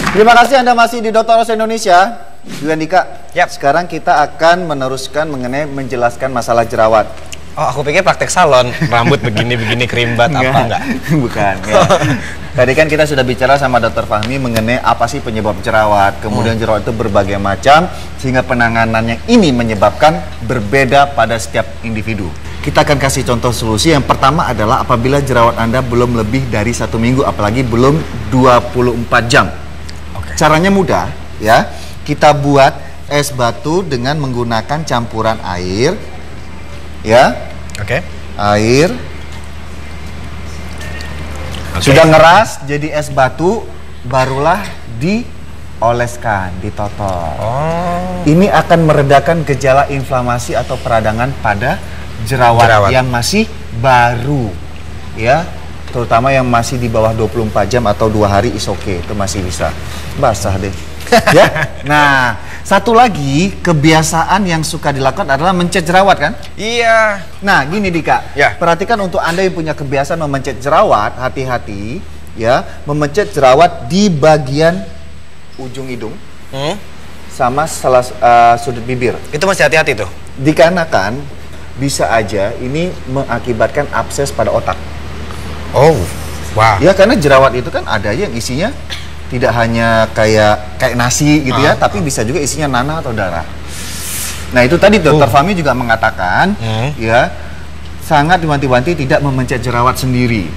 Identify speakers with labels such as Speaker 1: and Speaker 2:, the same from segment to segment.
Speaker 1: Terima kasih Anda masih di Dr. Rose Indonesia. Yandika, sekarang kita akan meneruskan mengenai menjelaskan masalah jerawat.
Speaker 2: Oh, aku pikir praktek salon, rambut begini-begini kerimbat apa enggak?
Speaker 1: Bukan, ya. Tadi kan kita sudah bicara sama Dr. Fahmi mengenai apa sih penyebab jerawat. Kemudian jerawat itu berbagai macam, sehingga penanganannya ini menyebabkan berbeda pada setiap individu. Kita akan kasih contoh solusi. Yang pertama adalah apabila jerawat Anda belum lebih dari 1 minggu, apalagi belum 24 jam. Caranya mudah, ya. Kita buat es batu dengan menggunakan campuran air, ya. Air. Sudah ngeras jadi es batu, barulah dioleskan, ditotol. Ini akan meredakan gejala inflamasi atau peradangan pada jerawat yang masih baru, ya, terutama yang masih di bawah 24 jam atau 2 hari is okay, itu masih bisa. Basah deh. Ya. Nah, satu lagi kebiasaan yang suka dilakukan adalah mencet jerawat, kan?
Speaker 2: Iya.
Speaker 1: Nah, gini Dika, perhatikan untuk Anda yang punya kebiasaan memencet jerawat, hati-hati ya, memencet jerawat di bagian ujung hidung sama sudut bibir.
Speaker 2: Itu masih hati-hati tuh.
Speaker 1: Dikarenakan bisa aja ini mengakibatkan abses pada otak.
Speaker 2: Oh, wah.
Speaker 1: Ya, karena jerawat itu kan ada yang isinya tidak hanya kayak nasi gitu ya, tapi bisa juga isinya nanah atau darah. Nah, itu tadi Dr. Fahmi juga mengatakan ya, sangat diwanti-wanti tidak memencet jerawat sendiri.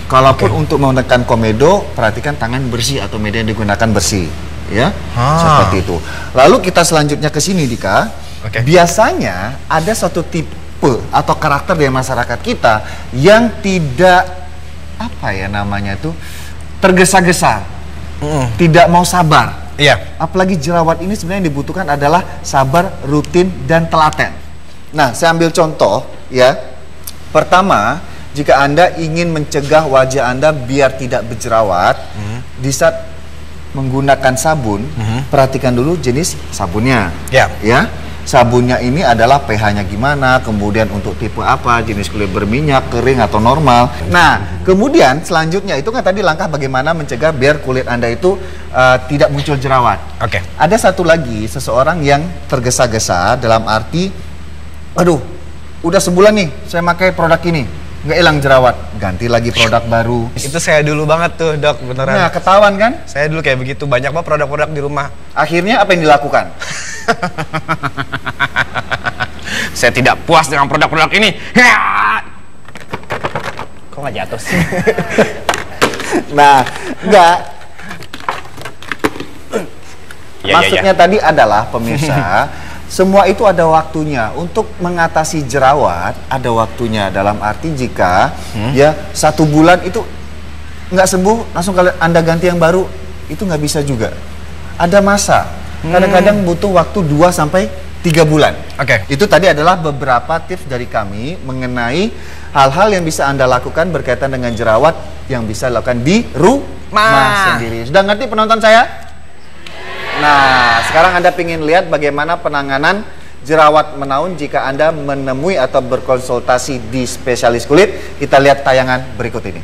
Speaker 1: Kalaupun untuk menekan komedo, perhatikan tangan bersih atau media yang digunakan bersih, ya. Seperti itu. Lalu kita selanjutnya ke sini, Dika. Biasanya ada satu tipe atau karakter dari masyarakat kita yang tidak, apa ya namanya tuh, tergesa-gesa, tidak mau sabar.
Speaker 2: Iya.
Speaker 1: Apalagi jerawat ini sebenarnya yang dibutuhkan adalah sabar, rutin, dan telaten. Nah, saya ambil contoh ya. Pertama, jika Anda ingin mencegah wajah Anda biar tidak berjerawat, di saat menggunakan sabun, perhatikan dulu jenis sabunnya. Ya. Sabunnya ini adalah pH-nya gimana, kemudian untuk tipe apa, jenis kulit berminyak, kering atau normal. Nah, kemudian selanjutnya itu kan tadi langkah bagaimana mencegah biar kulit Anda itu tidak muncul jerawat. Ada satu lagi, seseorang yang tergesa-gesa dalam arti, aduh, udah sebulan nih saya pakai produk ini, nggak hilang jerawat, ganti lagi produk baru.
Speaker 2: Itu saya dulu banget tuh, Dok, beneran.
Speaker 1: Nah, ketahuan kan?
Speaker 2: Saya dulu kayak begitu, banyak banget produk-produk di rumah.
Speaker 1: Akhirnya apa yang dilakukan?
Speaker 2: Saya tidak puas dengan produk-produk ini. Kok nggak jatuh sih?
Speaker 1: Nah, enggak. Maksudnya tadi adalah, pemirsa, semua itu ada waktunya. Untuk mengatasi jerawat ada waktunya. Dalam arti jika ya 1 bulan itu nggak sembuh, langsung Anda ganti yang baru, itu nggak bisa juga. Ada masa. Kadang-kadang butuh waktu 2 sampai 3 bulan. Itu tadi adalah beberapa tips dari kami mengenai hal-hal yang bisa Anda lakukan berkaitan dengan jerawat yang bisa dilakukan di rumah sendiri. Sudah ngerti penonton saya? Nah, sekarang Anda ingin lihat bagaimana penanganan jerawat menaun jika Anda menemui atau berkonsultasi di spesialis kulit. Kita lihat tayangan berikut ini.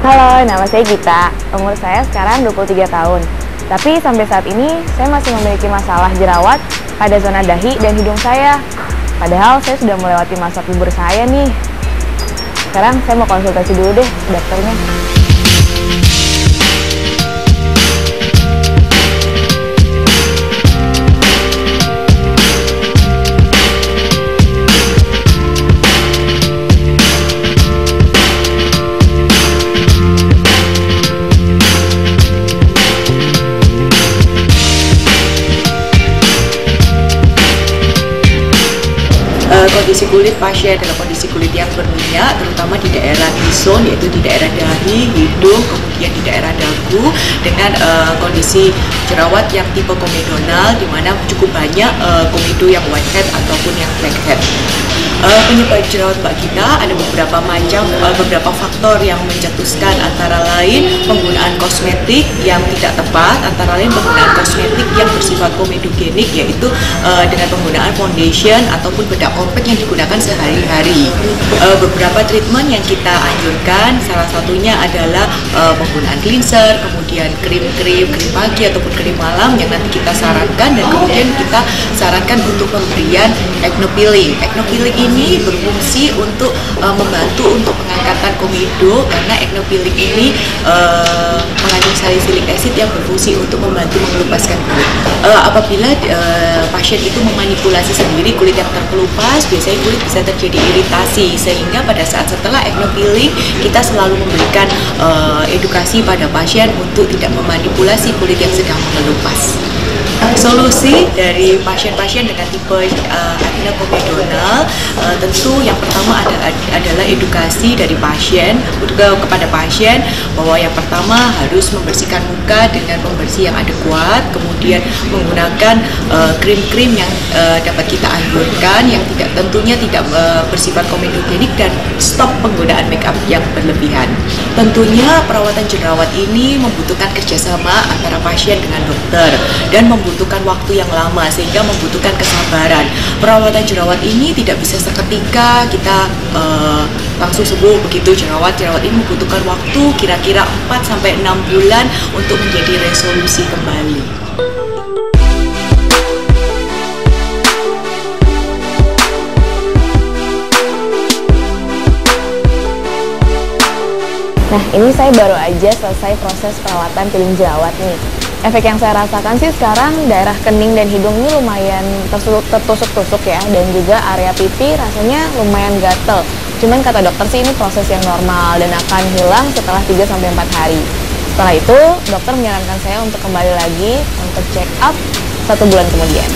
Speaker 3: Halo, nama saya Gita. Umur saya sekarang 23 tahun. Tapi sampai saat ini, saya masih memiliki masalah jerawat pada zona dahi dan hidung saya. Padahal saya sudah melewati masa puber saya nih. Sekarang saya mau konsultasi dulu deh ke dokternya.
Speaker 4: Kondisi kulit pasien adalah kondisi kulit yang berminyak, terutama di daerah T-zone, yaitu di daerah dahi, hidung, kemudian di daerah dagu, dengan kondisi jerawat yang tipe komedonal, di mana cukup banyak komedo yang whitehead ataupun yang blackhead. Penyebab jerawat mbak kita ada beberapa macam, beberapa faktor yang mencetuskan, antara lain penggunaan kosmetik yang tidak tepat, antara lain penggunaan kosmetik yang bersifat komedogenik, yaitu dengan penggunaan foundation ataupun bedak compact yang digunakan sehari-hari. Beberapa treatment yang kita anjurkan, salah satunya adalah penggunaan cleanser, kemudian krim pagi ataupun krim malam yang nanti kita sarankan, dan kemudian kita sarankan untuk pemberian acne peeling. Acne peeling ini berfungsi untuk membantu untuk pengangkatan komedo, karena acne peeling ini mengandung salicylic acid yang berfungsi untuk membantu mengelupaskan kulit. Apabila pasien itu memanipulasi sendiri kulit yang terkelupas, biasanya kulit bisa terjadi iritasi, sehingga pada saat setelah acne peeling kita selalu memberikan edukasi pada pasien untuk tidak memanipulasi kulit yang sedang mengelupas. Solusi dari pasien-pasien dengan tipe acne komedonal, tentu yang pertama adalah edukasi dari pasien kepada pasien, bahwa yang pertama harus membersihkan muka dengan pembersih yang adekuat, kemudian menggunakan krim-krim yang dapat kita anjurkan, yang tentunya tidak bersifat komedogenik, dan stop penggunaan make up yang berlebihan. Tentunya perawatan jerawat ini membutuhkan kerjasama antara pasien dengan dokter dan membutuhkan waktu yang lama, sehingga membutuhkan kesabaran. Perawatan jerawat ini tidak bisa seketika kita langsung sembuh begitu. Jerawat ini membutuhkan waktu kira-kira 4-6 bulan untuk menjadi resolusi kembali.
Speaker 3: Nah, ini saya baru aja selesai proses perawatan peeling jerawat nih. Efek yang saya rasakan sih sekarang daerah kening dan hidung ini lumayan tertusuk-tusuk ya, dan juga area pipi rasanya lumayan gatel. Cuman kata dokter sih ini proses yang normal dan akan hilang setelah 3-4 hari. Setelah itu, dokter menyarankan saya untuk kembali lagi untuk check up 1 bulan kemudian.